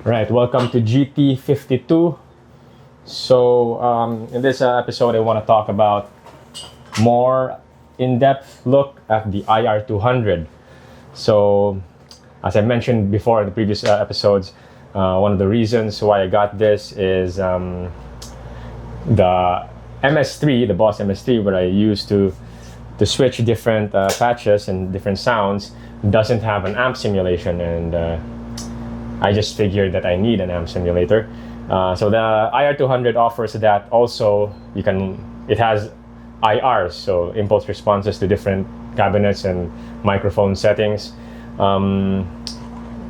Right, welcome to GT52. So in this episode, I want to talk about more in-depth look at the IR-200. So as I mentioned before in the previous episodes, one of the reasons why I got this is the MS3, the Boss MS3, where I used to switch different patches and different sounds, doesn't have an amp simulation, and I just figured that I need an amp simulator. So the IR-200 offers that also. It has IRs, so impulse responses to different cabinets and microphone settings. I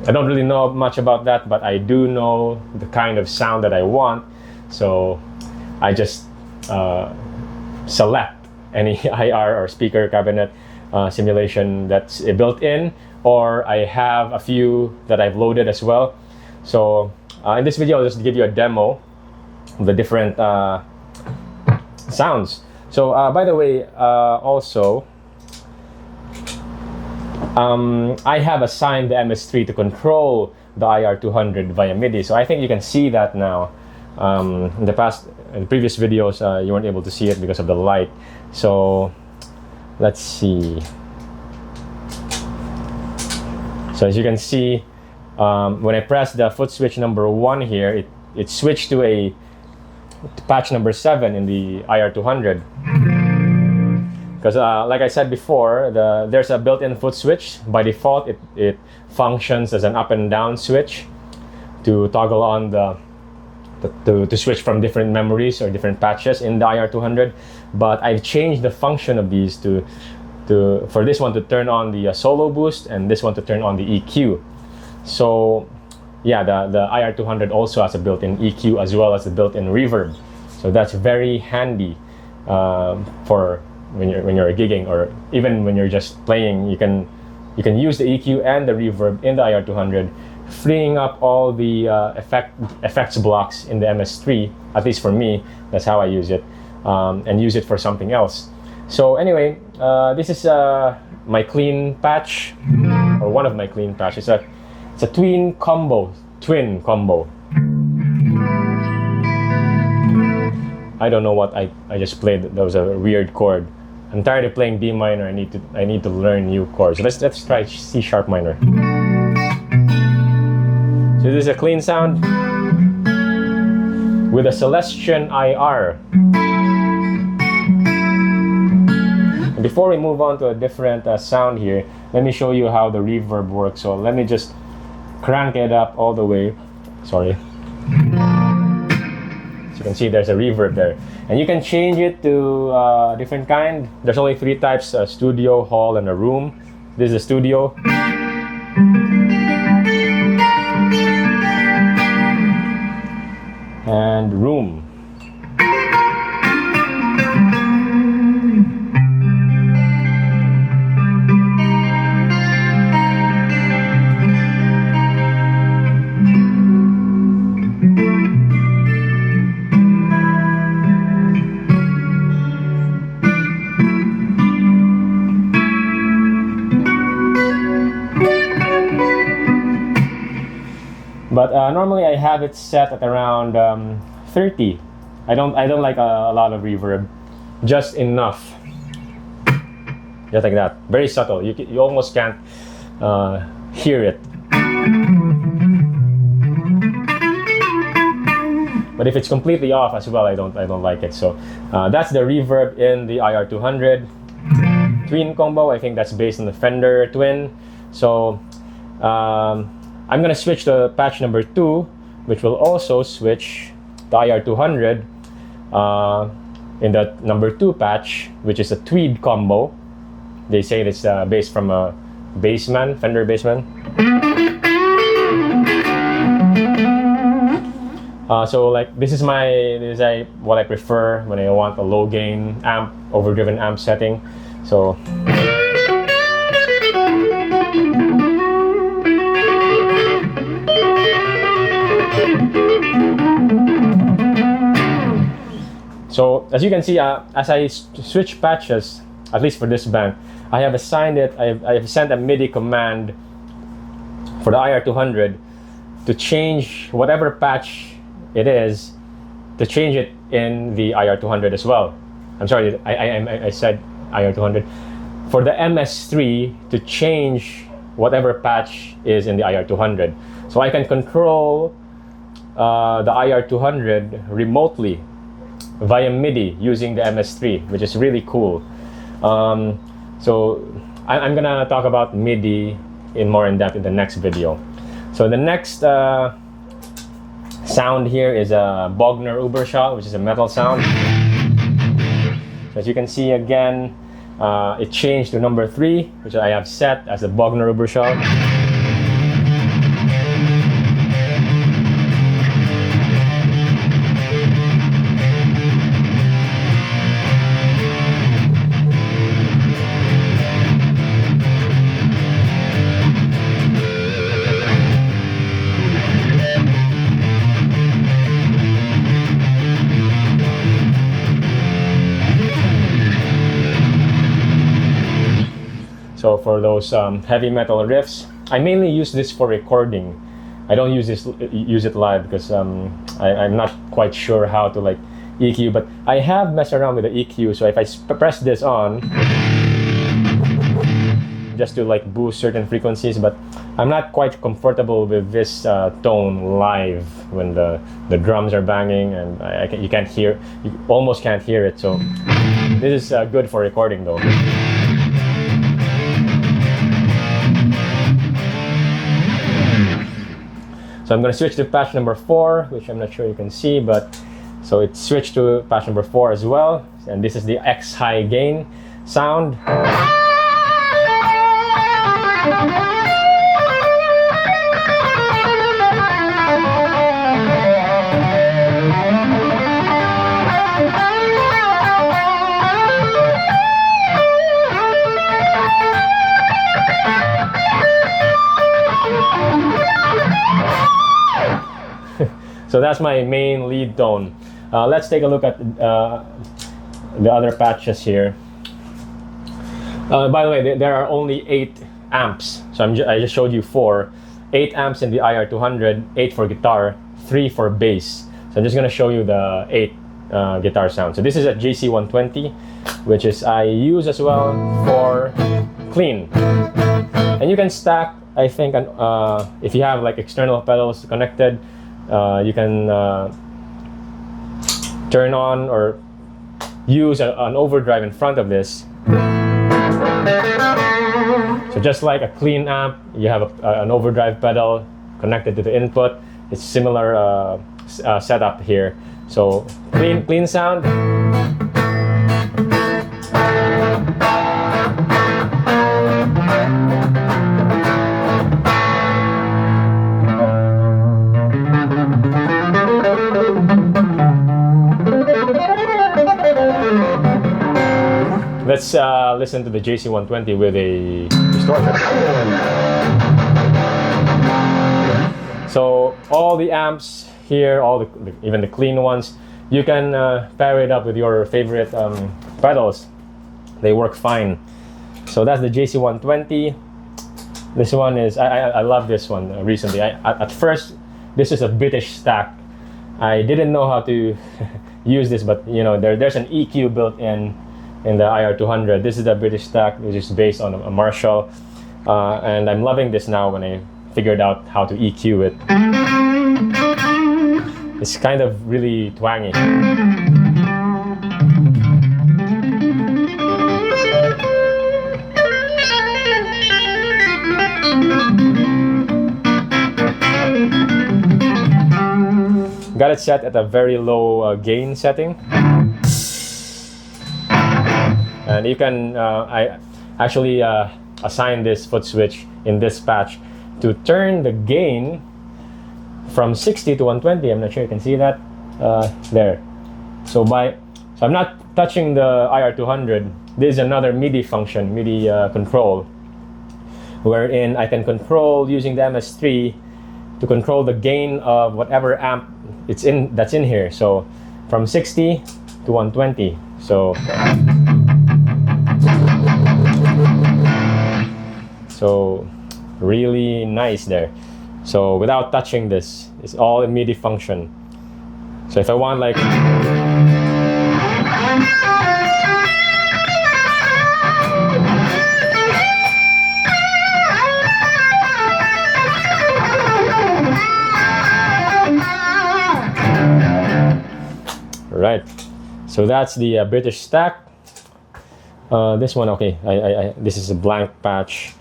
don't really know much about that, but I do know the kind of sound that I want. So I just select any IR or speaker cabinet simulation that's built in, or I have a few that I've loaded as well. So in this video, I'll just give you a demo of the different sounds. So by the way, also I have assigned the MS3 to control the IR-200 via MIDI. So I think you can see that now. In the previous videos, you weren't able to see it because of the light. So let's see. So as you can see, when I press the foot switch number 1 here, it switched to a patch number 7 in the IR-200. Because like I said before, there's a built-in foot switch. By default, it functions as an up and down switch to toggle on to switch from different memories or different patches in the IR-200. But I've changed the function of these for this one to turn on the solo boost and this one to turn on the EQ. So yeah, the IR-200 also has a built-in EQ as well as a built-in reverb. So that's very handy for when you're gigging, or even when you're just playing. You can use the EQ and the reverb in the IR-200, freeing up all the effects blocks in the MS3. At least for me, that's how I use it, and use it for something else. So anyway, this is my clean patch, or one of my clean patches. It's a Tweed Combo. I don't know what I just played. That was a weird chord. I'm tired of playing B minor. I need to learn new chords. So let's try C sharp minor. So this is a clean sound with a Celestian IR. And before we move on to a different sound here, let me show you how the reverb works. So let me just crank it up all the way. Sorry. So you can see there's a reverb there. And you can change it to different kind. There's only 3 types: a studio, hall, and a room. This is a studio. And room. But normally I have it set at around 30. I don't like a lot of reverb, just enough. Just like that, very subtle. You almost can't hear it. But if it's completely off as well, I don't like it. So that's the reverb in the IR-200. Tweed Combo, I think that's based on the Fender Twin. So I'm gonna switch to patch number 2, which will also switch the IR-200 in the number 2 patch, which is a Tweed Combo. They say it's based from a Bassman, Fender Bassman. So like this is what I prefer when I want a low gain amp, overdriven amp setting. So So as you can see, as I switch patches, at least for this band, I have assigned it. I have sent a MIDI command for the IR-200 to change whatever patch it is, to change it in the IR-200 as well. I'm sorry, I said IR-200. For the MS3 to change whatever patch is in the IR-200. So I can control the IR-200 remotely via MIDI using the MS3, which is really cool. So I'm gonna talk about MIDI more in depth in the next video. So the next sound here is a Bogner Uberschall, which is a metal sound. So as you can see again, it changed to number 3, which I have set as a Bogner Uberschall. So for those heavy metal riffs, I mainly use this for recording. I don't use it live because I'm not quite sure how to like EQ, but I have messed around with the EQ. So if I press this on, just to like boost certain frequencies, but I'm not quite comfortable with this tone live when the drums are banging and you can't hear, you almost can't hear it. So this is good for recording though. So I'm going to switch to patch number 4, which I'm not sure you can see, but so it switched to patch number 4 as well. And this is the X high gain sound. So that's my main lead tone. Let's take a look at the other patches here. By the way, there are only 8 amps. So I just showed you 4. 8 amps in the IR-200, 8 for guitar, 3 for bass. So I'm just going to show you the 8 guitar sound. So this is a JC120, which is I use as well for clean. And you can stack, I think, if you have like external pedals connected, you can turn on or use an overdrive in front of this. So just like a clean amp, you have an overdrive pedal connected to the input. It's similar setup here. So clean sound. Let's listen to the JC120 with a distortion. So all the amps here, even the clean ones, you can pair it up with your favorite pedals. They work fine. So that's the JC120. This one is, I love this one recently. At first, this is a British stack. I didn't know how to use this, but you know, there's an EQ built in the IR-200. This is the British stack, which is based on a Marshall. And I'm loving this now when I figured out how to EQ it. It's kind of really twangy. Got it set at a very low gain setting. And you can, I actually assign this foot switch in this patch to turn the gain from 60 to 120. I'm not sure you can see that there. So I'm not touching the IR-200. This is another MIDI function, MIDI control, wherein I can control using the MS3 to control the gain of whatever amp that's in here. So from 60 to 120. So really nice there. So without touching this, it's all in MIDI function. So if I want like right, so that's the British stack. This one, okay, this is a blank patch.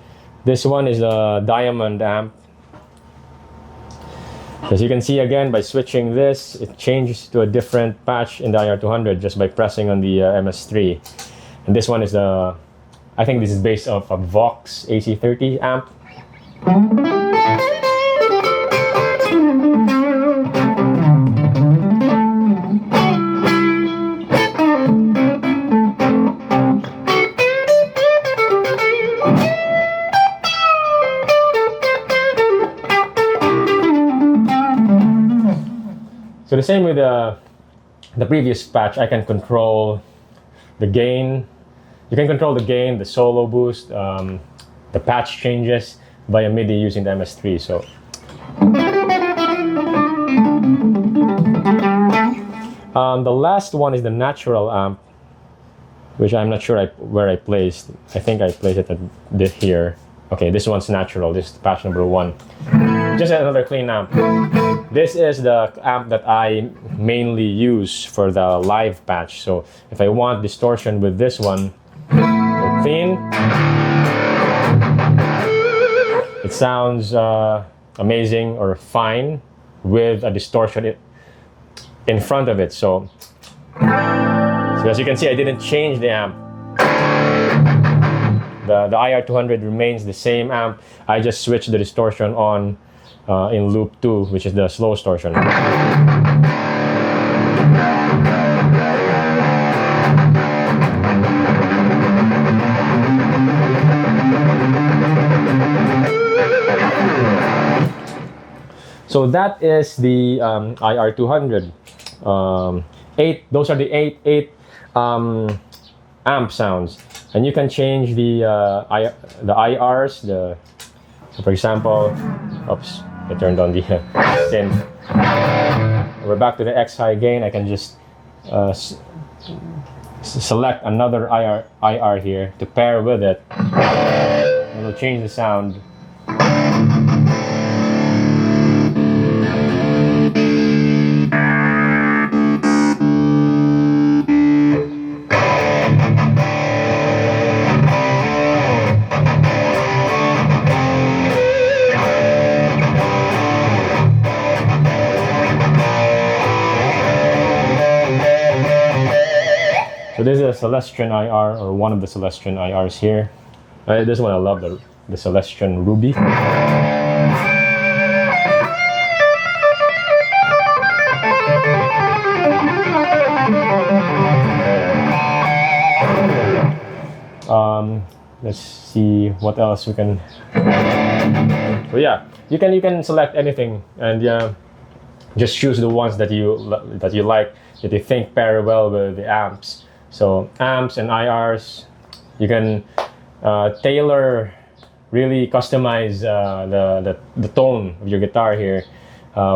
This one is a Diamind Amp. As you can see, again, by switching this, it changes to a different patch in the IR-200 just by pressing on the MS3. And this one is the, I think this is based off a Vox AC30 amp. So the same with the previous patch, I can control the gain. You can control the gain, the solo boost, the patch changes via MIDI using the MS3. So the last one is the natural amp, which I'm not sure where I placed. I think I placed it at here. Okay, this one's natural. This is patch number 1. Just another clean amp. This is the amp that I mainly use for the live patch. So if I want distortion with this one, clean, it sounds amazing or fine with a distortion in front of it. So as you can see, I didn't change the amp. The IR-200 remains the same amp. I just switched the distortion on in loop 2, which is the slow distortion. So that is the IR-200. Those are the eight amp sounds, and you can change the IRs. So for example, oops, I turned on the synth. We're back to the X high gain. I can just select another IR here to pair with it. And it'll change the sound. So this is a Celestian IR, or one of the Celestian IRs here. This one I love, the Celestian Ruby. Let's see what else we can. So yeah, you can select anything, and just choose the ones that you like, that you think pair well with the amps. So amps and IRs, you can tailor, really customize the tone of your guitar here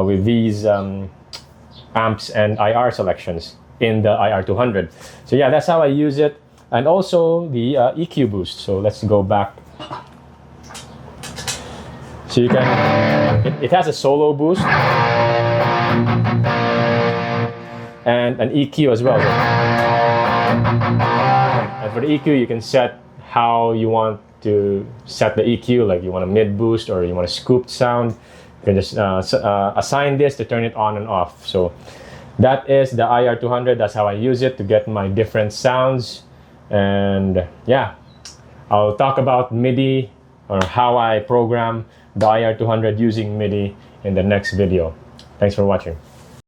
with these amps and IR selections in the IR-200. So yeah, that's how I use it. And also the EQ boost. So let's go back. So you can, it has a solo boost and an EQ as well. And for the EQ, you can set how you want to set the EQ, like you want a mid boost or you want a scooped sound. You can just assign this to turn it on and off. So that is the IR-200. That's how I use it to get my different sounds. And yeah, I'll talk about MIDI, or how I program the IR-200 using MIDI, in the next video. Thanks for watching.